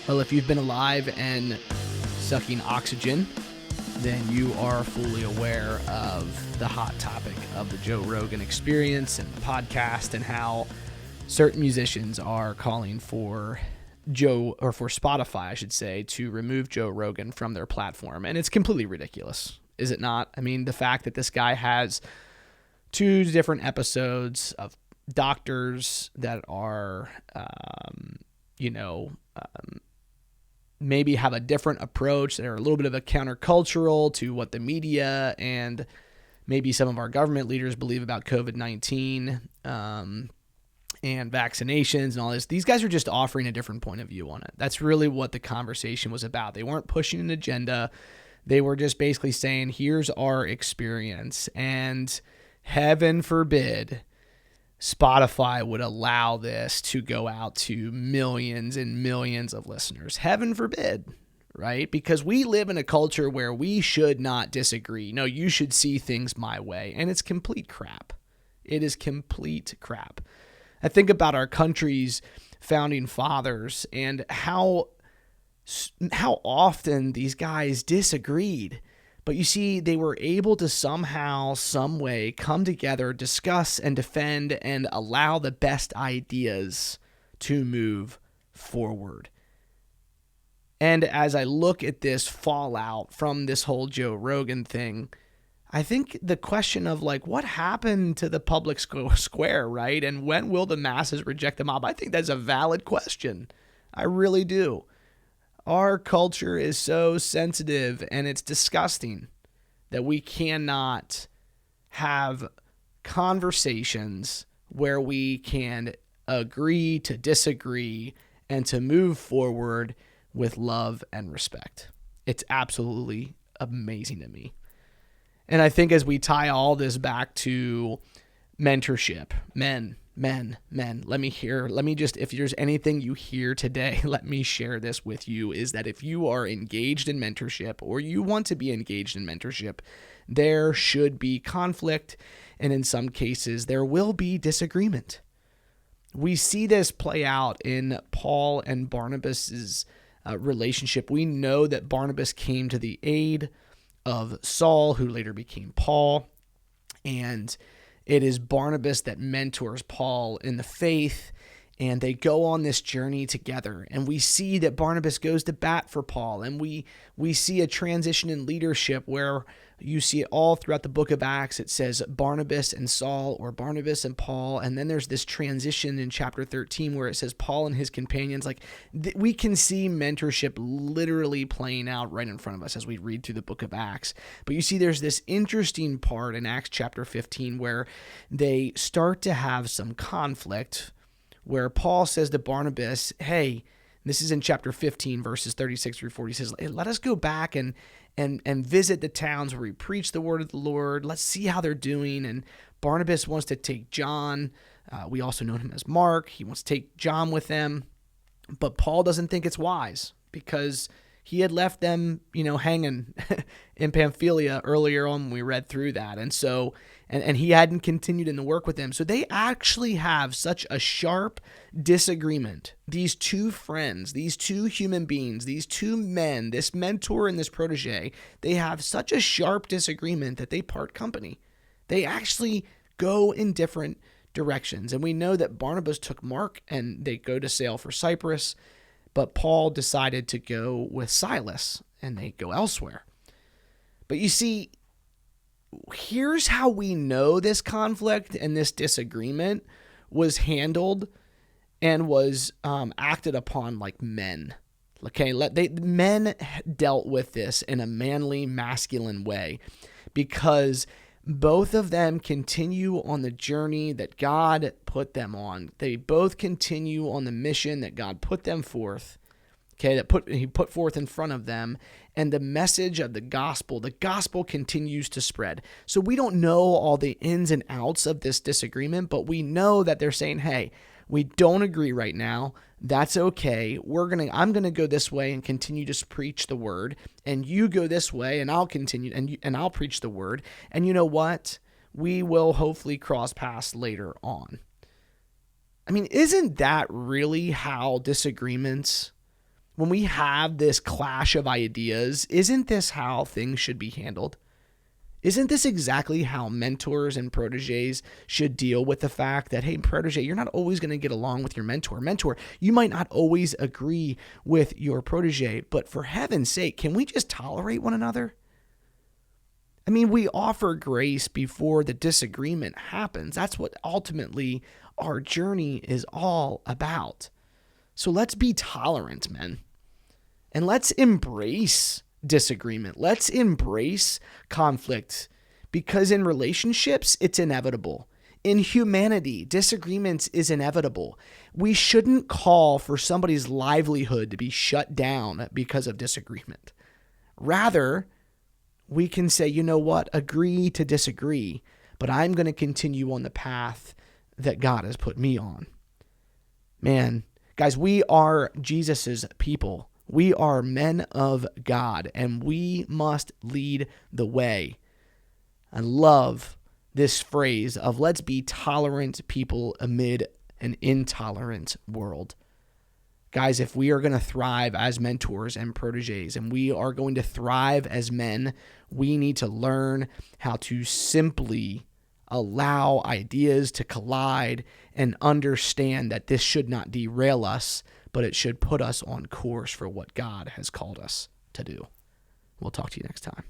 Well, if you've been alive and sucking oxygen, then you are fully aware of the hot topic of the Joe Rogan experience and the podcast, and how certain musicians are calling for Spotify, I should say, to remove Joe Rogan from their platform. And it's completely ridiculous, is it not? I mean, the fact that this guy has 2 different episodes of doctors that are, maybe have a different approach. They're a little bit of a countercultural to what the media and maybe some of our government leaders believe about COVID-19 and vaccinations and all this. These guys are just offering a different point of view on it. That's really what the conversation was about. They weren't pushing an agenda. They were just basically saying, here's our experience. And heaven forbid Spotify would allow this to go out to millions and millions of listeners. Heaven forbid, right? Because we live in a culture where we should not disagree. No, you should see things my way. And it's complete crap. It is complete crap. I think about our country's founding fathers and how often these guys disagreed. But you see, they were able to somehow, some way, come together, discuss and defend and allow the best ideas to move forward. And as I look at this fallout from this whole Joe Rogan thing, I think the question of what happened to the public square, right? And when will the masses reject the mob? I think that's a valid question. I really do. Our culture is so sensitive, and it's disgusting that we cannot have conversations where we can agree to disagree and to move forward with love and respect. It's absolutely amazing to me. And I think as we tie all this back to mentorship, men, if there's anything you hear today, let me share this with you, is that if you are engaged in mentorship or you want to be engaged in mentorship, there should be conflict, and in some cases there will be disagreement. We see this play out in Paul and Barnabas's relationship. We know that Barnabas came to the aid of Saul, who later became Paul, and it is Barnabas that mentors Paul in the faith, and they go on this journey together. And we see that Barnabas goes to bat for Paul, and we see a transition in leadership where you see it all throughout the book of Acts. It says Barnabas and Saul, or Barnabas and Paul, and then there's this transition in chapter 13 where it says Paul and his companions. We can see mentorship literally playing out right in front of us as we read through the book of Acts. But you see there's this interesting part in Acts chapter 15 where they start to have some conflict, where Paul says to Barnabas, hey, this is in chapter 15, verses 36 through 40. He says, hey, let us go back and visit the towns where we preach the word of the Lord. Let's see how they're doing. And Barnabas wants to take John. We also know him as Mark. He wants to take John with them. But Paul doesn't think it's wise because he had left them, hanging in Pamphylia earlier on when we read through that. And so, and he hadn't continued in the work with them. So they actually have such a sharp disagreement. These 2 friends, these 2 human beings, these 2 men, this mentor and this protege, they have such a sharp disagreement that they part company. They actually go in different directions. And we know that Barnabas took Mark and they go to sail for Cyprus, but Paul decided to go with Silas and they go elsewhere. But you see, here's how we know this conflict and this disagreement was handled and was acted upon like men. Okay, men dealt with this in a manly, masculine way because both of them continue on the journey that God put them on. They both continue on the mission that God put them forth. Okay, he put forth in front of them, and the message of the gospel continues to spread. So we don't know all the ins and outs of this disagreement, but we know that they're saying, hey, we don't agree right now. That's okay. I'm going to go this way and continue to preach the word, and you go this way and I'll continue and I'll preach the word. And you know what? We will hopefully cross paths later on. I mean, isn't that really how disagreements when we have this clash of ideas, isn't this how things should be handled? Isn't this exactly how mentors and proteges should deal with the fact that, hey, protege, you're not always going to get along with your mentor. Mentor, you might not always agree with your protege, but for heaven's sake, can we just tolerate one another? I mean, we offer grace before the disagreement happens. That's what ultimately our journey is all about. So let's be tolerant, men. And let's embrace disagreement. Let's embrace conflict, because in relationships, it's inevitable. In humanity, disagreements is inevitable. We shouldn't call for somebody's livelihood to be shut down because of disagreement. Rather, we can say, you know what, agree to disagree, but I'm going to continue on the path that God has put me on. Man, guys, we are Jesus's people. We are men of God, and we must lead the way. I love this phrase of let's be tolerant people amid an intolerant world. Guys, if we are going to thrive as mentors and proteges, and we are going to thrive as men, we need to learn how to simply allow ideas to collide and understand that this should not derail us, but it should put us on course for what God has called us to do. We'll talk to you next time.